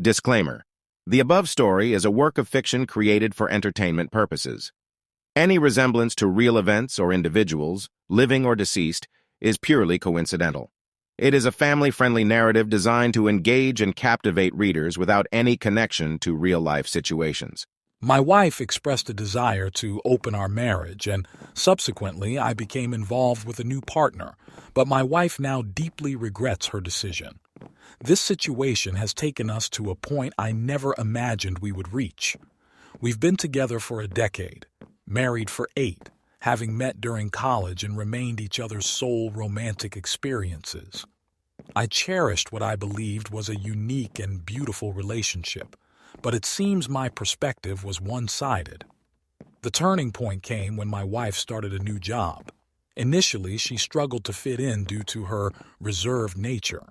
Disclaimer. The above story is a work of fiction created for entertainment purposes. Any resemblance to real events or individuals, living or deceased, is purely coincidental. It is a family-friendly narrative designed to engage and captivate readers without any connection to real-life situations. My wife expressed a desire to open our marriage, and subsequently I became involved with a new partner, but my wife now deeply regrets her decision. This situation has taken us to a point I never imagined we would reach. We've been together for a decade, married for 8, having met during college and remained each other's sole romantic experiences. I cherished what I believed was a unique and beautiful relationship, but it seems my perspective was one-sided. The turning point came when my wife started a new job. Initially, she struggled to fit in due to her reserved nature.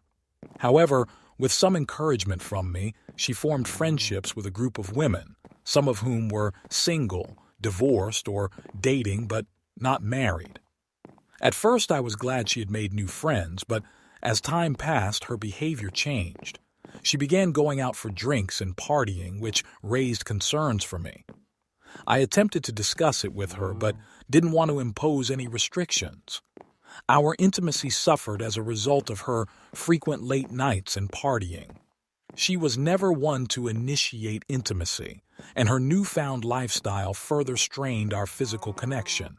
However, with some encouragement from me, she formed friendships with a group of women, some of whom were single, divorced, or dating but not married. At first, I was glad she had made new friends, but as time passed, her behavior changed. She began going out for drinks and partying, which raised concerns for me. I attempted to discuss it with her, but didn't want to impose any restrictions. Our intimacy suffered as a result of her frequent late nights and partying. She was never one to initiate intimacy, and her newfound lifestyle further strained our physical connection.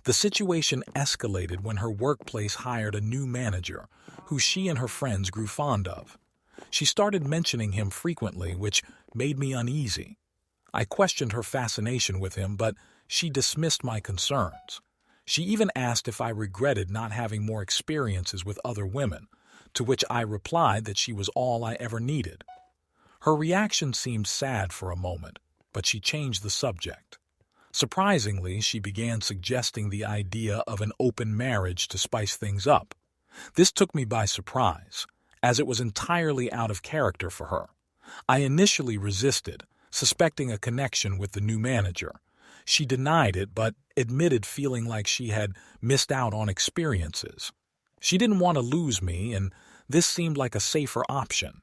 The situation escalated when her workplace hired a new manager, who she and her friends grew fond of. She started mentioning him frequently, which made me uneasy. I questioned her fascination with him, but she dismissed my concerns. She even asked if I regretted not having more experiences with other women, to which I replied that she was all I ever needed. Her reaction seemed sad for a moment, but she changed the subject. Surprisingly, she began suggesting the idea of an open marriage to spice things up. This took me by surprise, as it was entirely out of character for her. I initially resisted, suspecting a connection with the new manager. She denied it, but admitted feeling like she had missed out on experiences. She didn't want to lose me, and this seemed like a safer option.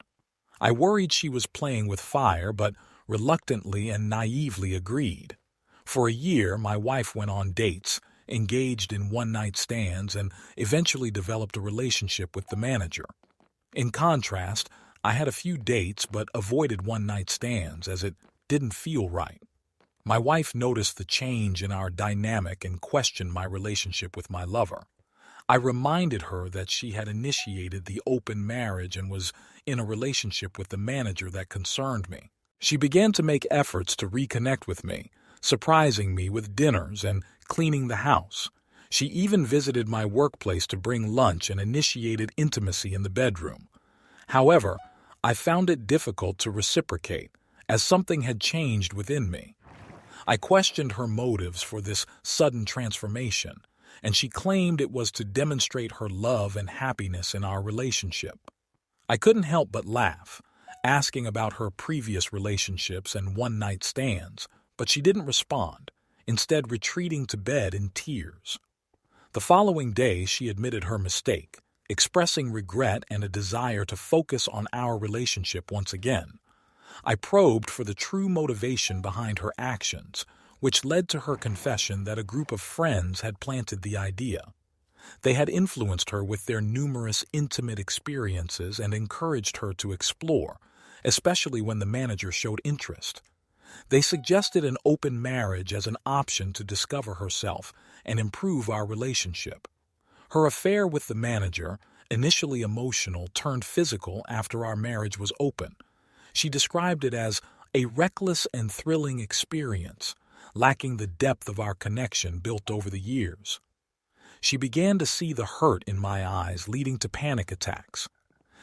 I worried she was playing with fire, but reluctantly and naively agreed. For a year, my wife went on dates, engaged in one-night stands, and eventually developed a relationship with the manager. In contrast, I had a few dates but avoided one-night stands as it didn't feel right. My wife noticed the change in our dynamic and questioned my relationship with my lover. I reminded her that she had initiated the open marriage and was in a relationship with the manager that concerned me. She began to make efforts to reconnect with me, surprising me with dinners and cleaning the house. She even visited my workplace to bring lunch and initiated intimacy in the bedroom. However, I found it difficult to reciprocate, as something had changed within me. I questioned her motives for this sudden transformation, and she claimed it was to demonstrate her love and happiness in our relationship. I couldn't help but laugh, asking about her previous relationships and one-night stands, but she didn't respond, instead retreating to bed in tears. The following day, she admitted her mistake, expressing regret and a desire to focus on our relationship once again. I probed for the true motivation behind her actions, which led to her confession that a group of friends had planted the idea. They had influenced her with their numerous intimate experiences and encouraged her to explore, especially when the manager showed interest. They suggested an open marriage as an option to discover herself and improve our relationship. Her affair with the manager, initially emotional, turned physical after our marriage was open. She described it as a reckless and thrilling experience, lacking the depth of our connection built over the years. She began to see the hurt in my eyes, leading to panic attacks.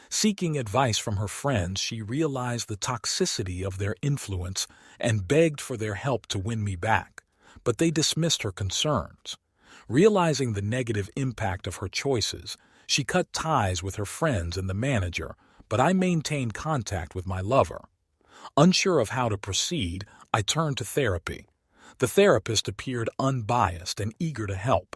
Seeking advice from her friends, she realized the toxicity of their influence and begged for their help to win me back, but they dismissed her concerns. Realizing the negative impact of her choices, she cut ties with her friends and the manager, but I maintained contact with my lover. Unsure of how to proceed, I turned to therapy. The therapist appeared unbiased and eager to help.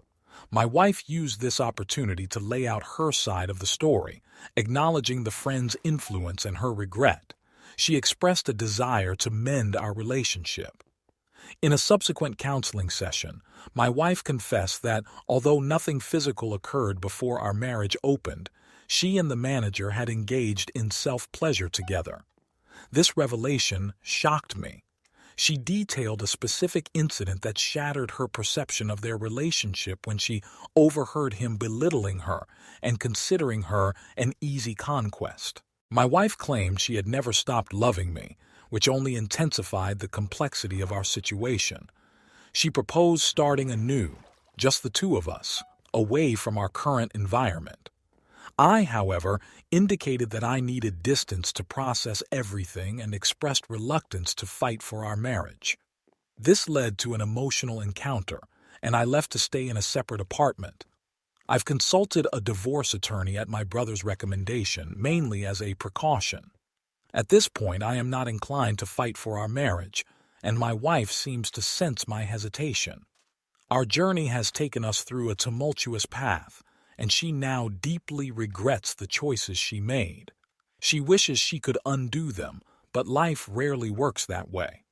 My wife used this opportunity to lay out her side of the story, acknowledging the friend's influence and her regret. She expressed a desire to mend our relationship. In a subsequent counseling session, my wife confessed that although nothing physical occurred before our marriage opened, she and the manager had engaged in self-pleasure together. This revelation shocked me. She detailed a specific incident that shattered her perception of their relationship when she overheard him belittling her and considering her an easy conquest. My wife claimed she had never stopped loving me, which only intensified the complexity of our situation. She proposed starting anew, just the two of us, away from our current environment. I, however, indicated that I needed distance to process everything and expressed reluctance to fight for our marriage. This led to an emotional encounter, and I left to stay in a separate apartment. I've consulted a divorce attorney at my brother's recommendation, mainly as a precaution. At this point, I am not inclined to fight for our marriage, and my wife seems to sense my hesitation. Our journey has taken us through a tumultuous path, and she now deeply regrets the choices she made. She wishes she could undo them, but life rarely works that way.